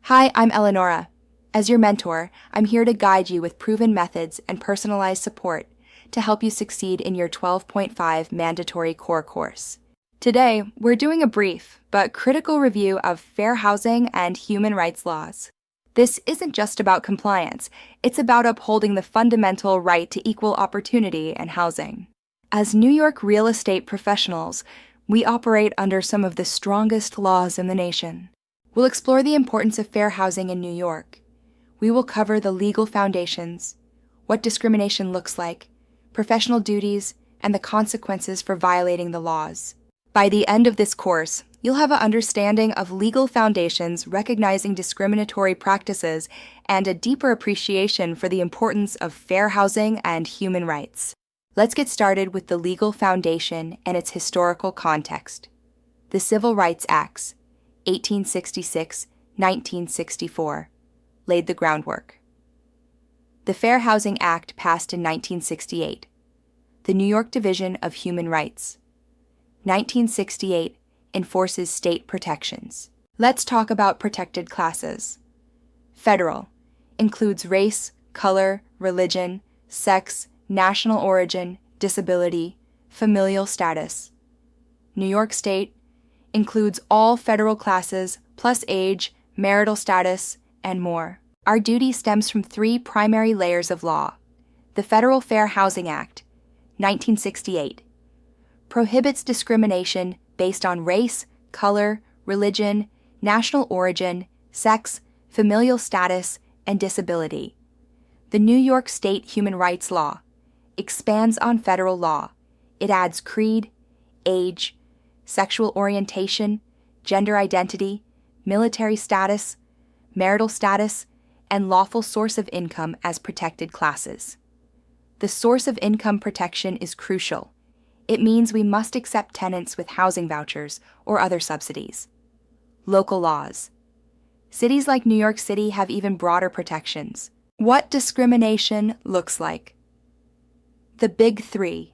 Hi, I'm Eleonora. As your mentor, I'm here to guide you with proven methods and personalized support to help you succeed in your 12.5 mandatory core course. Today, we're doing a brief but critical review of fair housing and human rights laws. This isn't just about compliance, it's about upholding the fundamental right to equal opportunity in housing. As New York real estate professionals, we operate under some of the strongest laws in the nation. We'll explore the importance of fair housing in New York. We will cover the legal foundations, what discrimination looks like, professional duties, and the consequences for violating the laws. By the end of this course, you'll have an understanding of legal foundations recognizing discriminatory practices and a deeper appreciation for the importance of fair housing and human rights. Let's get started with the legal foundation and its historical context. The Civil Rights Acts, 1866-1964, laid the groundwork. The Fair Housing Act passed in 1968. The New York Division of Human Rights. 1968 enforces state protections. Let's talk about protected classes. Federal includes race, color, religion, sex, national origin, disability, familial status. New York State includes all federal classes plus age, marital status, and more. Our duty stems from three primary layers of law. The Federal Fair Housing Act, 1968, prohibits discrimination based on race, color, religion, national origin, sex, familial status, and disability. The New York State Human Rights Law expands on federal law. It adds creed, age, sexual orientation, gender identity, military status, marital status, and lawful source of income as protected classes. The source of income protection is crucial. It means we must accept tenants with housing vouchers or other subsidies. Local laws. Cities like New York City have even broader protections. What discrimination looks like. The Big Three.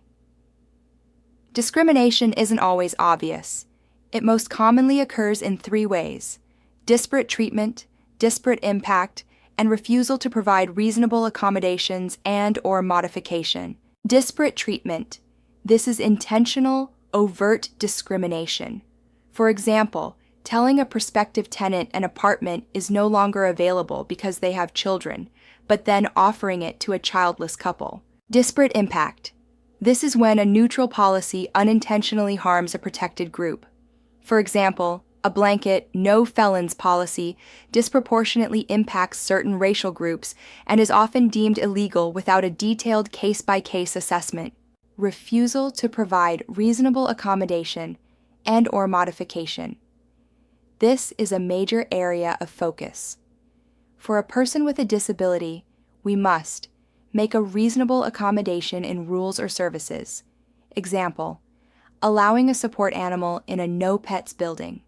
Discrimination isn't always obvious. It most commonly occurs in three ways: disparate treatment, disparate impact, and refusal to provide reasonable accommodations and/or modification. Disparate treatment. This is intentional, overt discrimination. For example, telling a prospective tenant an apartment is no longer available because they have children, but then offering it to a childless couple. Disparate impact. This is when a neutral policy unintentionally harms a protected group. For example, a blanket no felons policy disproportionately impacts certain racial groups and is often deemed illegal without a detailed case-by-case assessment. Refusal to provide reasonable accommodation and/or modification. This is a major area of focus. For a person with a disability, we must make a reasonable accommodation in rules or services. Example, allowing a support animal in a no-pets building.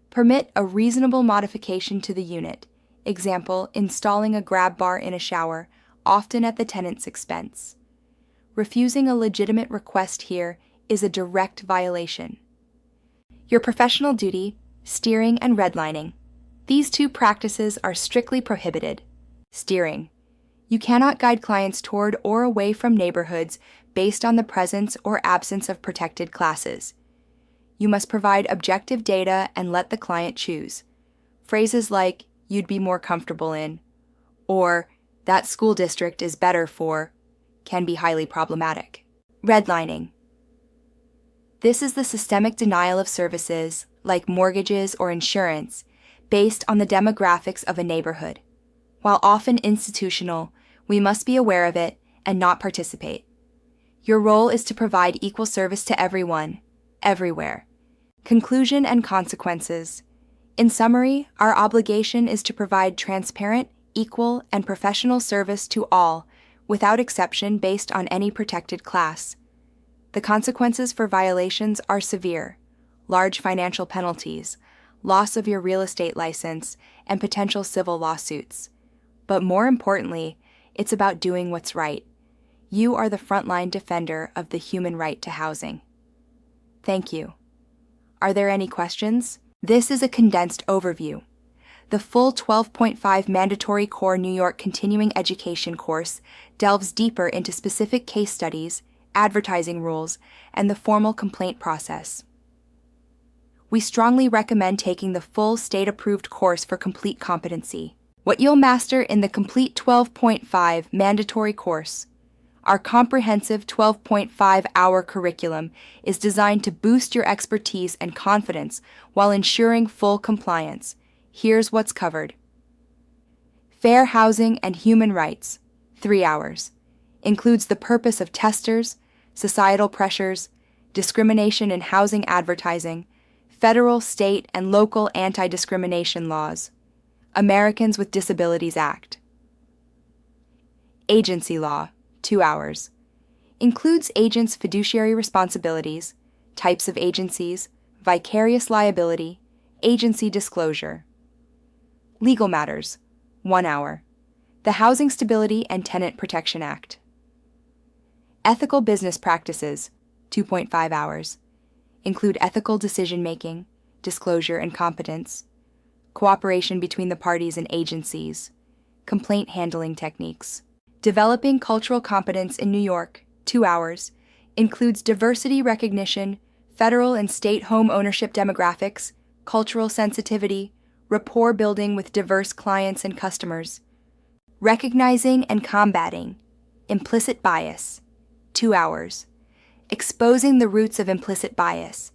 Permit a reasonable modification to the unit. Example, installing a grab bar in a shower, often at the tenant's expense. Refusing a legitimate request here is a direct violation. Your professional duty, steering and redlining. These two practices are strictly prohibited. Steering. You cannot guide clients toward or away from neighborhoods based on the presence or absence of protected classes. You must provide objective data and let the client choose. Phrases like, "you'd be more comfortable in," or "that school district is better for," can be highly problematic. Redlining. This is the systemic denial of services, like mortgages or insurance, based on the demographics of a neighborhood. While often institutional, we must be aware of it and not participate. Your role is to provide equal service to everyone, everywhere. Conclusion and consequences. In summary, our obligation is to provide transparent, equal, and professional service to all, without exception based on any protected class. The consequences for violations are severe: large financial penalties, loss of your real estate license, and potential civil lawsuits. But more importantly, it's about doing what's right. You are the frontline defender of the human right to housing. Thank you. Are there any questions? This is a condensed overview. The full 12.5 mandatory core New York continuing education course delves deeper into specific case studies, advertising rules, and the formal complaint process. We strongly recommend taking the full state-approved course for complete competency. What you'll master in the complete 12.5 mandatory course. Our comprehensive 12.5-hour curriculum is designed to boost your expertise and confidence while ensuring full compliance. Here's what's covered. Fair housing and human rights, 3 hours. Includes the purpose of testers, societal pressures, discrimination in housing advertising, federal, state, and local anti-discrimination laws, Americans with Disabilities Act. Agency law, 2 hours. Includes agents' fiduciary responsibilities, types of agencies, vicarious liability, agency disclosure. Legal matters, 1 hour. The Housing Stability and Tenant Protection Act. Ethical business practices, 2.5 hours. Include ethical decision-making, disclosure and competence, cooperation between the parties and agencies, complaint handling techniques. Developing cultural competence in New York, 2 hours. Includes diversity recognition, federal and state home ownership demographics, cultural sensitivity, rapport building with diverse clients and customers. Recognizing and combating implicit bias, 2 hours. Exposing the roots of implicit bias,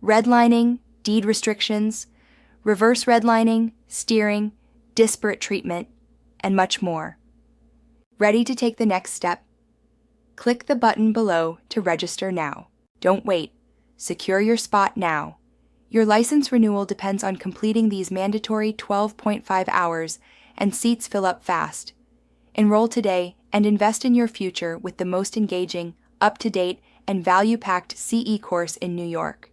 redlining, deed restrictions, reverse redlining, steering, disparate treatment, and much more. Ready to take the next step? Click the button below to register now. Don't wait. Secure your spot now. Your license renewal depends on completing these mandatory 12.5 hours, and seats fill up fast. Enroll today and invest in your future with the most engaging, up-to-date, and value-packed CE course in New York.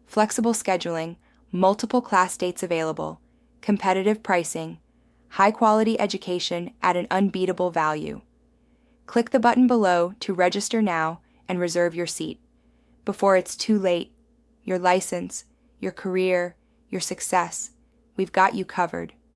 Flexible scheduling, multiple class dates available, competitive pricing, high-quality education at an unbeatable value. Click the button below to register now and reserve your seat. Before it's too late, your license, your career, your success, we've got you covered.